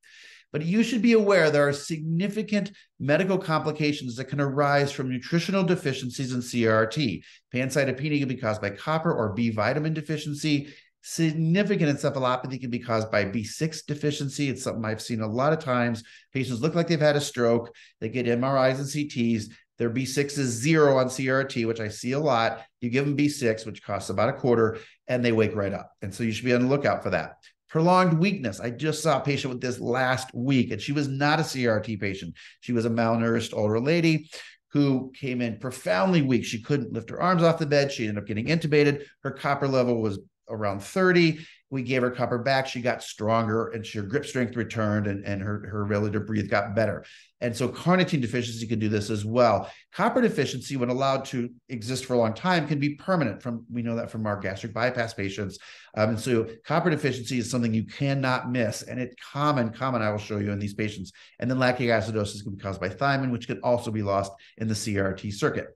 But you should be aware there are significant medical complications that can arise from nutritional deficiencies in CRT. Pancytopenia can be caused by copper or B vitamin deficiency. Significant encephalopathy can be caused by B6 deficiency. It's something I've seen a lot of times. Patients look like they've had a stroke. They get MRIs and CTs. Their B6 is 0 on CRT, which I see a lot. You give them B6, which costs about $0.25, and they wake right up. And so you should be on the lookout for that. Prolonged weakness. I just saw a patient with this last week, and she was not a CRT patient. She was a malnourished older lady who came in profoundly weak. She couldn't lift her arms off the bed. She ended up getting intubated. Her copper level was around 30. We gave her copper back. She got stronger, and her grip strength returned, and her ability to breathe got better. And so carnitine deficiency can do this as well. Copper deficiency, when allowed to exist for a long time, can be permanent. We know that from our gastric bypass patients. And so copper deficiency is something you cannot miss, and it's common, I will show you in these patients. And then lactic acidosis can be caused by thiamine, which can also be lost in the CRT circuit.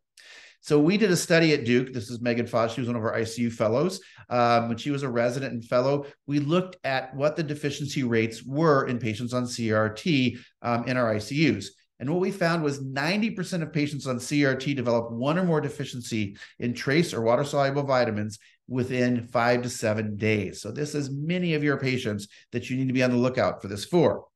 So we did a study at Duke. This is Megan Foss. She was one of our ICU fellows. When she was a resident and fellow, we looked at what the deficiency rates were in patients on CRT in our ICUs. And what we found was 90% of patients on CRT developed one or more deficiency in trace or water-soluble vitamins within 5 to 7 days. So this is many of your patients that you need to be on the lookout for this for.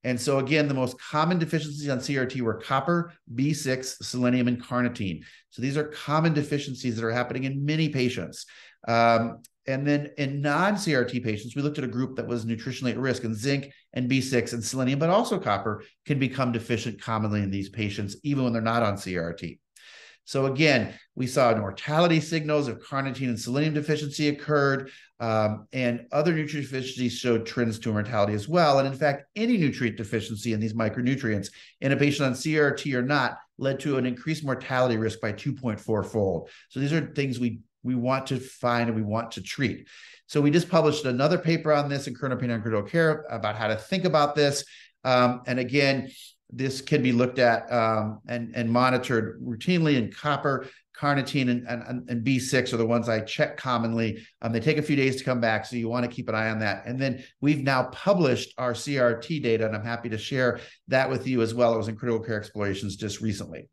And so again, the most common deficiencies on CRT were copper, B6, selenium, and carnitine. So these are common deficiencies that are happening in many patients. And then in non-CRT patients, we looked at a group that was nutritionally at risk, and zinc and B6 and selenium, but also copper, can become deficient commonly in these patients, even when they're not on CRT. So again, we saw mortality signals of carnitine and selenium deficiency occurred, and other nutrient deficiencies showed trends to mortality as well. And in fact, any nutrient deficiency in these micronutrients in a patient on CRT or not led to an increased mortality risk by 2.4-fold. So these are things we want to find and we want to treat. So we just published another paper on this in Current Opinion on Critical Care about how to think about this. And again, this can be looked at and monitored routinely in copper, carnitine, and B6 are the ones I check commonly. They take a few days to come back, so you want to keep an eye on that. And then we've now published our CRT data, and I'm happy to share that with you as well. It was in Critical Care Explorations just recently.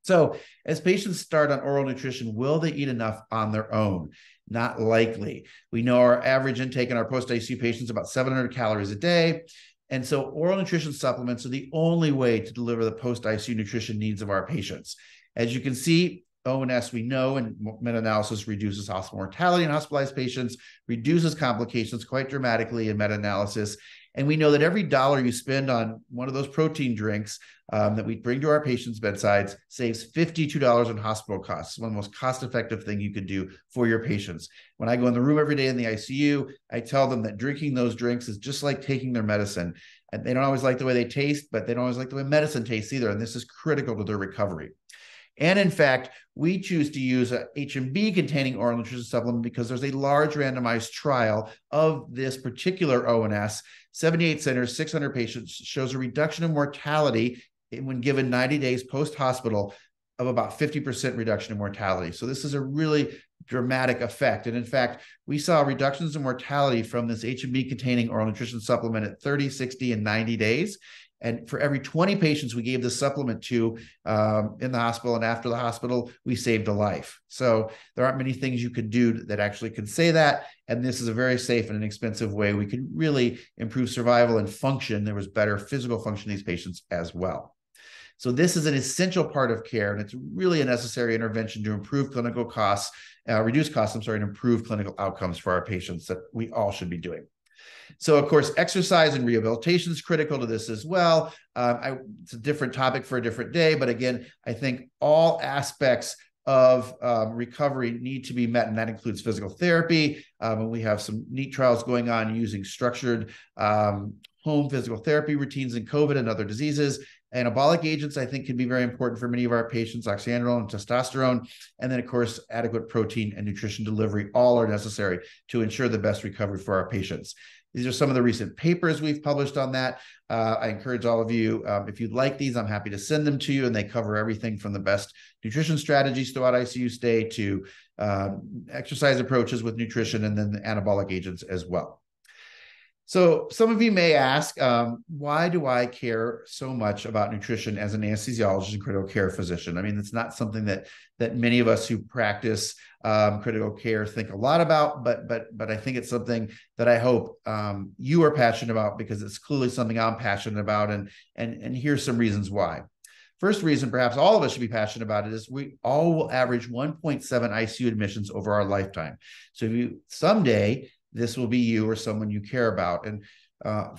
So as patients start on oral nutrition, will they eat enough on their own? Not likely. We know our average intake in our post-ICU patients is about 700 calories a day. And so oral nutrition supplements are the only way to deliver the post-ICU nutrition needs of our patients. As you can see, ONS, we know, and meta-analysis reduces hospital mortality in hospitalized patients, reduces complications quite dramatically in meta-analysis. And we know that every dollar you spend on one of those protein drinks that we bring to our patients' bedsides saves $52 in hospital costs. It's one of the most cost-effective things you could do for your patients. When I go in the room every day in the ICU, I tell them that drinking those drinks is just like taking their medicine. And they don't always like the way they taste, but they don't always like the way medicine tastes either. And this is critical to their recovery. And in fact, we choose to use a H&B containing oral nutrition supplement because there's a large randomized trial of this particular ONS, 78 centers, 600 patients, shows a reduction in mortality when given 90 days post-hospital of about 50% reduction in mortality. So this is a really dramatic effect. And in fact, we saw reductions in mortality from this H&B containing oral nutrition supplement at 30, 60, and 90 days. And for every 20 patients we gave this supplement to in the hospital and after the hospital, we saved a life. So there aren't many things you could do that actually could say that. And this is a very safe and inexpensive way we can really improve survival and function. There was better physical function in these patients as well. So this is an essential part of care, and it's really a necessary intervention to improve clinical costs, reduce costs, and improve clinical outcomes for our patients that we all should be doing. So, of course, exercise and rehabilitation is critical to this as well. It's a different topic for a different day, but again, I think all aspects of recovery need to be met, and that includes physical therapy. And we have some neat trials going on using structured home physical therapy routines in COVID and other diseases. Anabolic agents, I think, can be very important for many of our patients, oxyandrolone and testosterone. And then, of course, adequate protein and nutrition delivery, all are necessary to ensure the best recovery for our patients. These are some of the recent papers we've published on that. I encourage all of you, if you'd like these, I'm happy to send them to you, and they cover everything from the best nutrition strategies throughout ICU stay to exercise approaches with nutrition, and then the anabolic agents as well. So some of you may ask, why do I care so much about nutrition as an anesthesiologist and critical care physician? I mean, it's not something that many of us who practice critical care think a lot about, but I think it's something that I hope you are passionate about, because it's clearly something I'm passionate about, and here's some reasons why. First reason, perhaps all of us should be passionate about it, is we all will average 1.7 ICU admissions over our lifetime. So if you someday, this will be you or someone you care about. And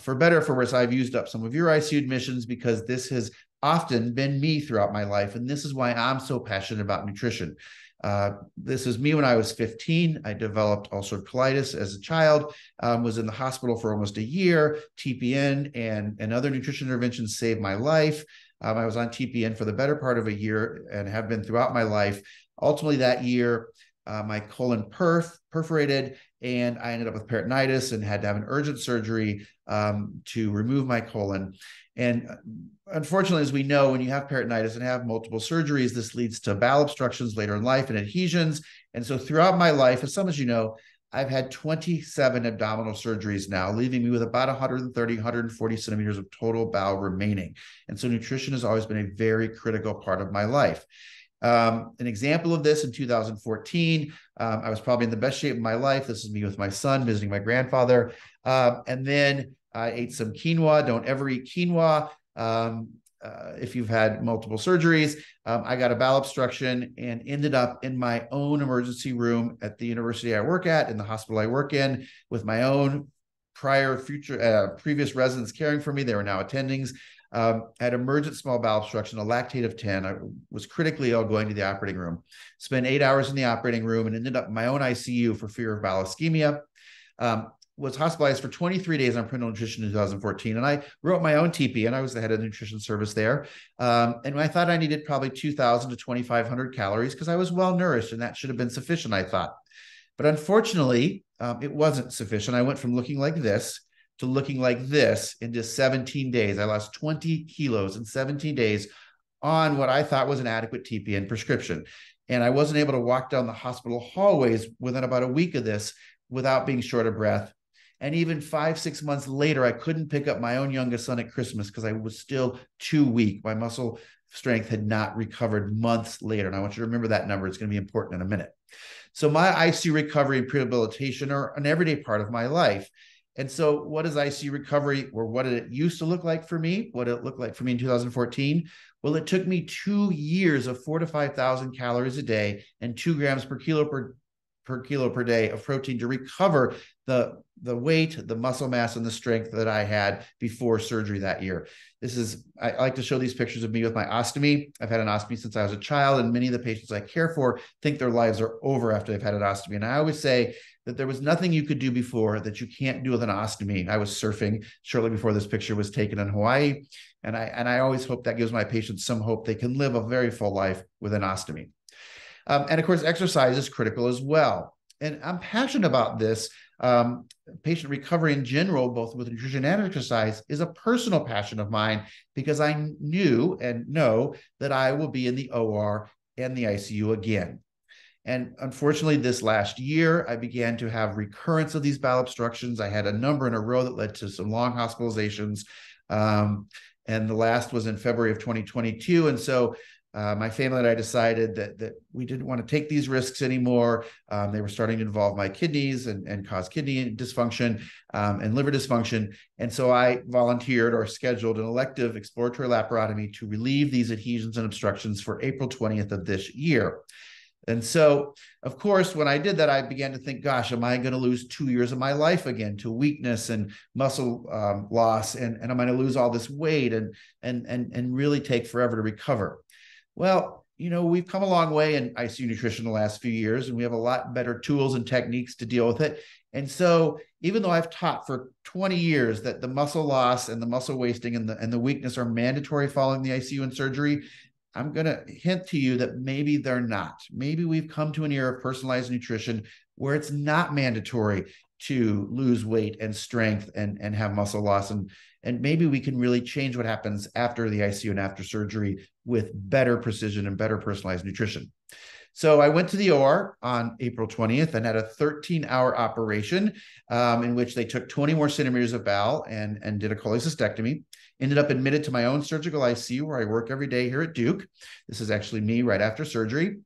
for better or for worse, I've used up some of your ICU admissions because this has often been me throughout my life. And this is why I'm so passionate about nutrition. This is me when I was 15. I developed ulcerative colitis as a child, was in the hospital for almost a year. TPN and other nutrition interventions saved my life. I was on TPN for the better part of a year and have been throughout my life. Ultimately, that year, my colon perforated, and I ended up with peritonitis and had to have an urgent surgery to remove my colon. And unfortunately, as we know, when you have peritonitis and have multiple surgeries, this leads to bowel obstructions later in life and adhesions. And so throughout my life, as some of you know, I've had 27 abdominal surgeries now, leaving me with about 130, 140 centimeters of total bowel remaining. And so nutrition has always been a very critical part of my life. An example of this in 2014, I was probably in the best shape of my life. This is me with my son visiting my grandfather. And then I ate some quinoa. Don't ever eat quinoa if you've had multiple surgeries. I got a bowel obstruction and ended up in my own emergency room at the university I work at, in the hospital I work in, with my own previous residents caring for me. They were now attendings. Had emergent small bowel obstruction, a lactate of 10. I was critically ill, going to the operating room. Spent 8 hours in the operating room and ended up in my own ICU for fear of bowel ischemia. Was hospitalized for 23 days on parenteral nutrition in 2014. And I wrote my own TP, and I was the head of the nutrition service there. And I thought I needed probably 2,000 to 2,500 calories because I was well nourished, and that should have been sufficient, I thought. But unfortunately, it wasn't sufficient. I went from looking like this to looking like this in just 17 days. I lost 20 kilos in 17 days on what I thought was an adequate TPN prescription. And I wasn't able to walk down the hospital hallways within about a week of this without being short of breath. And even 5-6 months later, I couldn't pick up my own youngest son at Christmas because I was still too weak. My muscle strength had not recovered months later. And I want you to remember that number. It's going to be important in a minute. So my ICU recovery and rehabilitation are an everyday part of my life. And so what is ICU recovery, or what did it used to look like for me? What did it look like for me in 2014? Well, it took me 2 years of 4,000 to 5,000 calories a day and 2 grams per kilo per per kilo per day of protein to recover the weight, the muscle mass, and the strength that I had before surgery that year. I like to show these pictures of me with my ostomy. I've had an ostomy since I was a child, and many of the patients I care for think their lives are over after they've had an ostomy. And I always say that there was nothing you could do before that you can't do with an ostomy. I was surfing shortly before this picture was taken in Hawaii. And I always hope that gives my patients some hope they can live a very full life with an ostomy. And of course, exercise is critical as well. And I'm passionate about this. Patient recovery in general, both with nutrition and exercise, is a personal passion of mine because I knew and know that I will be in the OR and the ICU again. And unfortunately, this last year, I began to have recurrence of these bowel obstructions. I had a number in a row that led to some long hospitalizations. And the last was in February of 2022. And so my family and I decided that we didn't want to take these risks anymore. They were starting to involve my kidneys and cause kidney dysfunction and liver dysfunction. And so I volunteered or scheduled an elective exploratory laparotomy to relieve these adhesions and obstructions for April 20th of this year. And so, of course, when I did that, I began to think, gosh, am I going to lose 2 years of my life again to weakness and muscle loss? And am I going to lose all this weight and really take forever to recover? Well, we've come a long way in ICU nutrition the last few years, and we have a lot better tools and techniques to deal with it. And so even though I've taught for 20 years that the muscle loss and the muscle wasting and the weakness are mandatory following the ICU and surgery, I'm going to hint to you that maybe they're not. Maybe we've come to an era of personalized nutrition where it's not mandatory to lose weight and strength and have muscle loss. And maybe we can really change what happens after the ICU and after surgery with better precision and better personalized nutrition. So I went to the OR on April 20th and had a 13-hour operation in which they took 20 more centimeters of bowel and did a cholecystectomy. Ended up admitted to my own surgical ICU where I work every day here at Duke. This is actually me right after surgery.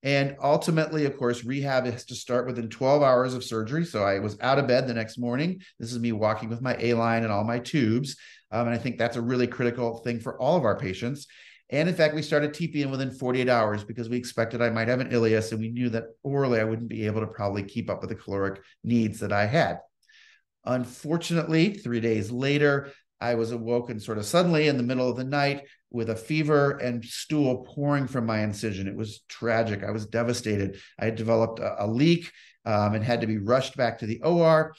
And ultimately, of course, rehab has to start within 12 hours of surgery. So I was out of bed the next morning. This is me walking with my A-line and all my tubes. And I think that's a really critical thing for all of our patients. And in fact, we started TPN within 48 hours because we expected I might have an ileus, and we knew that orally I wouldn't be able to probably keep up with the caloric needs that I had. Unfortunately, 3 days later, I was awoken sort of suddenly in the middle of the night with a fever and stool pouring from my incision. It was tragic. I was devastated. I had developed a leak and had to be rushed back to the OR.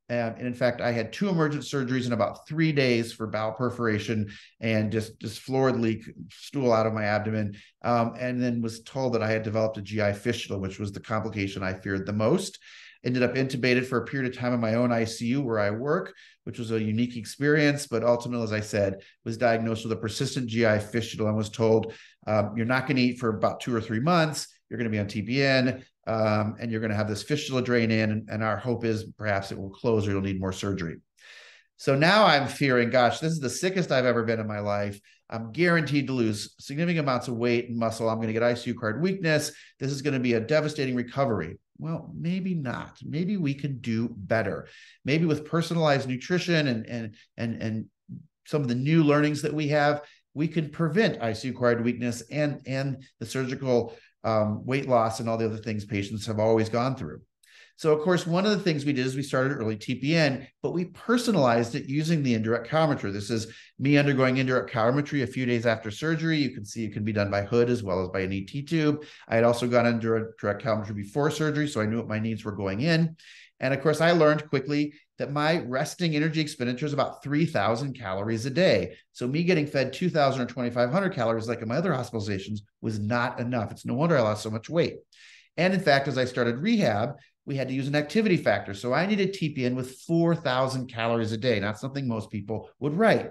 And in fact, I had 2 emergent surgeries in about 3 days for bowel perforation and just florid leak, stool out of my abdomen. And then was told that I had developed a GI fistula, which was the complication I feared the most. Ended up intubated for a period of time in my own ICU where I work, which was a unique experience. But ultimately, as I said, was diagnosed with a persistent GI fistula and was told, you're not going to eat for about 2 or 3 months. You're going to be on TPN. And you're going to have this fistula drain in, and our hope is perhaps it will close or you'll need more surgery. So now I'm fearing, gosh, this is the sickest I've ever been in my life. I'm guaranteed to lose significant amounts of weight and muscle. I'm going to get ICU card weakness. This is going to be a devastating recovery. Well, maybe not. Maybe we can do better. Maybe with personalized nutrition and some of the new learnings that we have, we can prevent ICU acquired weakness and the surgical weight loss and all the other things patients have always gone through. So, of course, one of the things we did is we started early TPN, but we personalized it using the indirect calorimetry. This is me undergoing indirect calorimetry a few days after surgery. You can see it can be done by hood as well as by an ET tube. I had also gone under direct calorimetry before surgery, so I knew what my needs were going in. And of course, I learned quickly that my resting energy expenditure is about 3,000 calories a day. So me getting fed 2,000 or 2,500 calories like in my other hospitalizations was not enough. It's no wonder I lost so much weight. And in fact, as I started rehab, we had to use an activity factor. So I needed TPN with 4,000 calories a day, not something most people would write.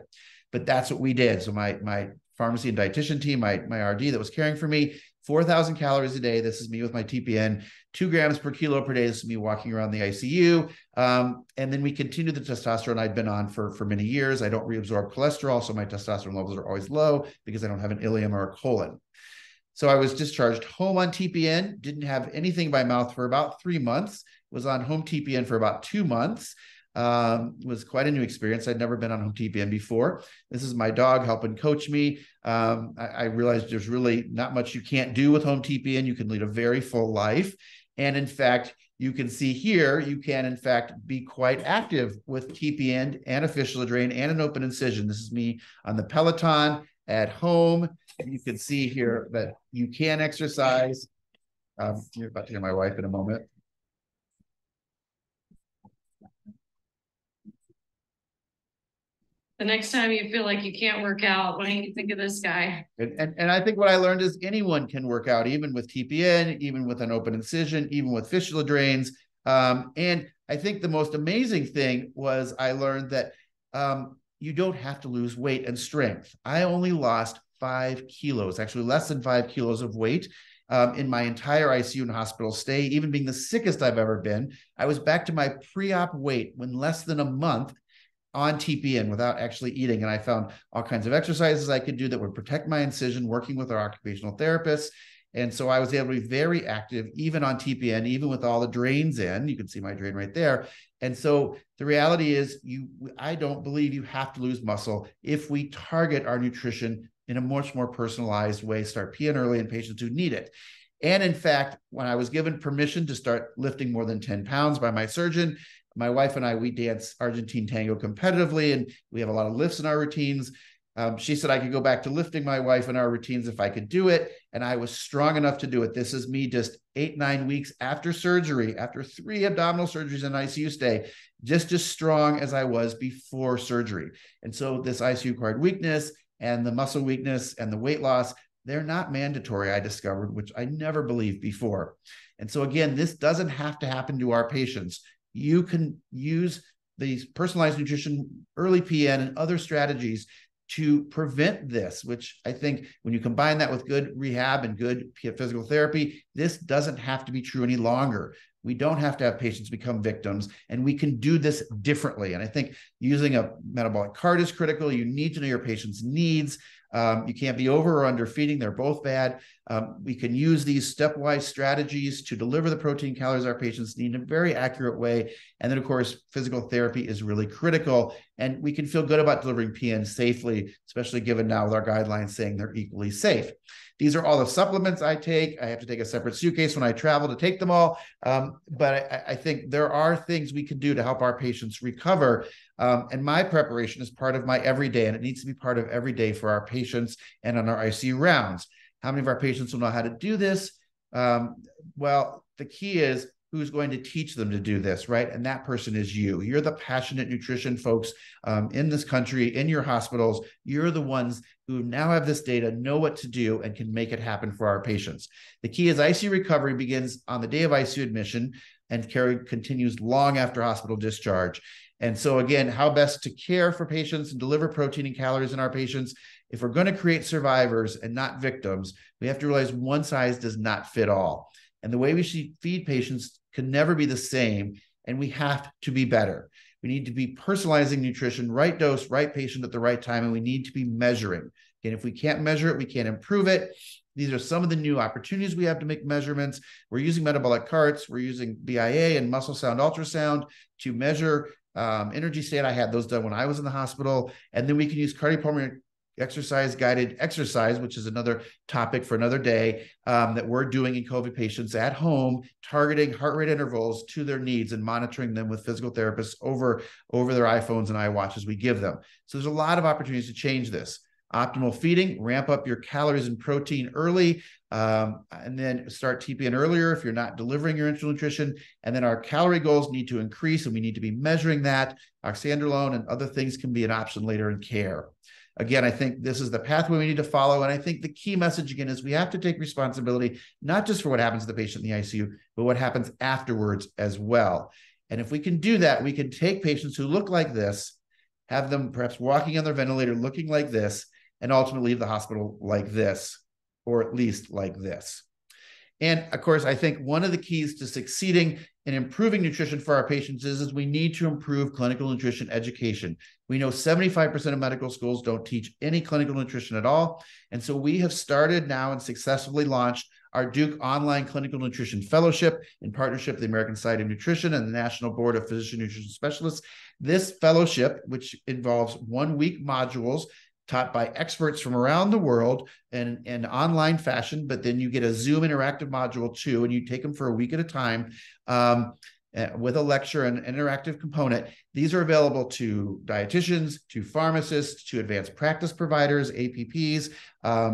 But that's what we did. So my pharmacy and dietitian team, my RD that was caring for me, 4,000 calories a day. This is me with my TPN, 2 grams per kilo per day. This is me walking around the ICU. And then we continued the testosterone I'd been on for many years. I don't reabsorb cholesterol, so my testosterone levels are always low because I don't have an ileum or a colon. So I was discharged home on TPN, didn't have anything by mouth for about 3 months, was on home TPN for about 2 months. It was quite a new experience. I'd never been on home TPN before. This is my dog helping coach me. I realized there's really not much you can't do with home TPN. You can lead a very full life. And in fact, you can see here, you can in fact be quite active with TPN and a fistula drain and an open incision. This is me on the Peloton at home. You can see here that you can exercise. You're about to hear my wife in a moment. The next time you feel like you can't work out, why don't you think of this guy? And I think what I learned is anyone can work out, even with TPN, even with an open incision, even with fistula drains. And I think the most amazing thing was I learned that you don't have to lose weight and strength. I only lost 5 kilos, actually less than 5 kilos of weight in my entire ICU and hospital stay, even being the sickest I've ever been. I was back to my pre-op weight when less than a month on TPN without actually eating. And I found all kinds of exercises I could do that would protect my incision, working with our occupational therapists. And so I was able to be very active, even on TPN, even with all the drains in. You can see my drain right there. And so the reality is, I don't believe you have to lose muscle if we target our nutrition in a much more personalized way, start PN early in patients who need it. And in fact, when I was given permission to start lifting more than 10 pounds by my surgeon, my wife and I, we dance Argentine tango competitively, and we have a lot of lifts in our routines. She said I could go back to lifting my wife in our routines if I could do it. And I was strong enough to do it. This is me just 8-9 weeks after surgery, after 3 abdominal surgeries and ICU stay, just as strong as I was before surgery. And so this ICU acquired weakness and the muscle weakness and the weight loss, they're not mandatory, I discovered, which I never believed before. And so again, this doesn't have to happen to our patients. You can use these personalized nutrition, early PN, and other strategies to prevent this, which I think when you combine that with good rehab and good physical therapy, this doesn't have to be true any longer. We don't have to have patients become victims, and we can do this differently. And I think using a metabolic cart is critical. You need to know your patient's needs. You can't be over or under feeding. They're both bad. We can use these stepwise strategies to deliver the protein calories our patients need in a very accurate way. And then, of course, physical therapy is really critical. And we can feel good about delivering PN safely, especially given now with our guidelines saying they're equally safe. These are all the supplements I take. I have to take a separate suitcase when I travel to take them all. But I think there are things we can do to help our patients recover. And my preparation is part of my everyday, and it needs to be part of every day for our patients and on our ICU rounds. How many of our patients will know how to do this? Well, the key is who's going to teach them to do this, right? And that person is you. You're the passionate nutrition folks in this country, in your hospitals. You're the ones who now have this data, know what to do, and can make it happen for our patients. The key is ICU recovery begins on the day of ICU admission and care continues long after hospital discharge. And so again, how best to care for patients and deliver protein and calories in our patients. If we're going to create survivors and not victims, we have to realize one size does not fit all. And the way we should feed patients can never be the same, and we have to be better. We need to be personalizing nutrition, right dose, right patient at the right time, and we need to be measuring. And if we can't measure it, we can't improve it. These are some of the new opportunities we have to make measurements. We're using metabolic carts. We're using BIA and muscle sound ultrasound to measure energy state. I had those done when I was in the hospital. And then we can use cardiopulmonary exercise guided exercise, which is another topic for another day, that we're doing in COVID patients at home, targeting heart rate intervals to their needs and monitoring them with physical therapists over their iPhones and iWatches we give them. So there's a lot of opportunities to change this. Optimal feeding, ramp up your calories and protein early, and then start TPN earlier if you're not delivering your enteral nutrition. And then our calorie goals need to increase, and we need to be measuring that. Oxandrolone and other things can be an option later in care. Again, I think this is the pathway we need to follow. And I think the key message, again, is we have to take responsibility, not just for what happens to the patient in the ICU, but what happens afterwards as well. And if we can do that, we can take patients who look like this, have them perhaps walking on their ventilator looking like this, and ultimately leave the hospital like this, or at least like this. And of course, I think one of the keys to succeeding in improving nutrition for our patients is we need to improve clinical nutrition education. We know 75% of medical schools don't teach any clinical nutrition at all. And so we have started now and successfully launched our Duke Online Clinical Nutrition Fellowship in partnership with the American Society of Nutrition and the National Board of Physician Nutrition Specialists. This fellowship, which involves 1-week modules, taught by experts from around the world in online fashion, but then you get a Zoom interactive module too, and you take them for a week at a time. With a lecture and interactive component. These are available to dietitians, to pharmacists, to advanced practice providers, APPs,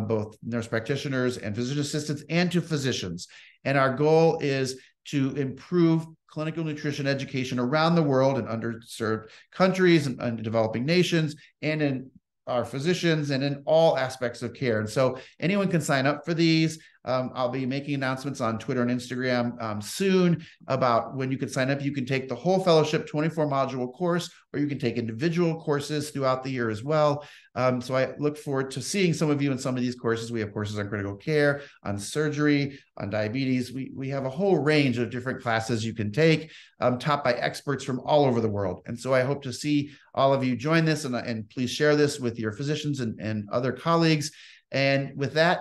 both nurse practitioners and physician assistants, and to physicians. And our goal is to improve clinical nutrition education around the world in underserved countries and developing nations, and in our physicians and in all aspects of care. And so anyone can sign up for these. I'll be making announcements on Twitter and Instagram soon about when you can sign up. You can take the whole fellowship 24 module course, or you can take individual courses throughout the year as well. So I look forward to seeing some of you in some of these courses. We have courses on critical care, on surgery, on diabetes. We have a whole range of different classes you can take, taught by experts from all over the world. And so I hope to see all of you join this, and please share this with your physicians and other colleagues. And with that,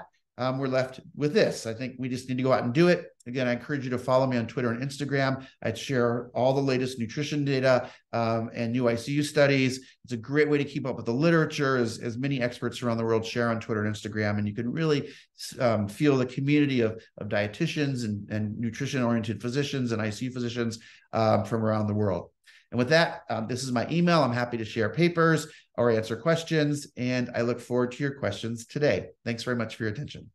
we're left with this. I think we just need to go out and do it. Again, I encourage you to follow me on Twitter and Instagram. I share all the latest nutrition data and new ICU studies. It's a great way to keep up with the literature, as many experts around the world share on Twitter and Instagram. And you can really feel the community of dietitians and nutrition-oriented physicians and ICU physicians from around the world. And with that, this is my email. I'm happy to share papers or answer questions, and I look forward to your questions today. Thanks very much for your attention.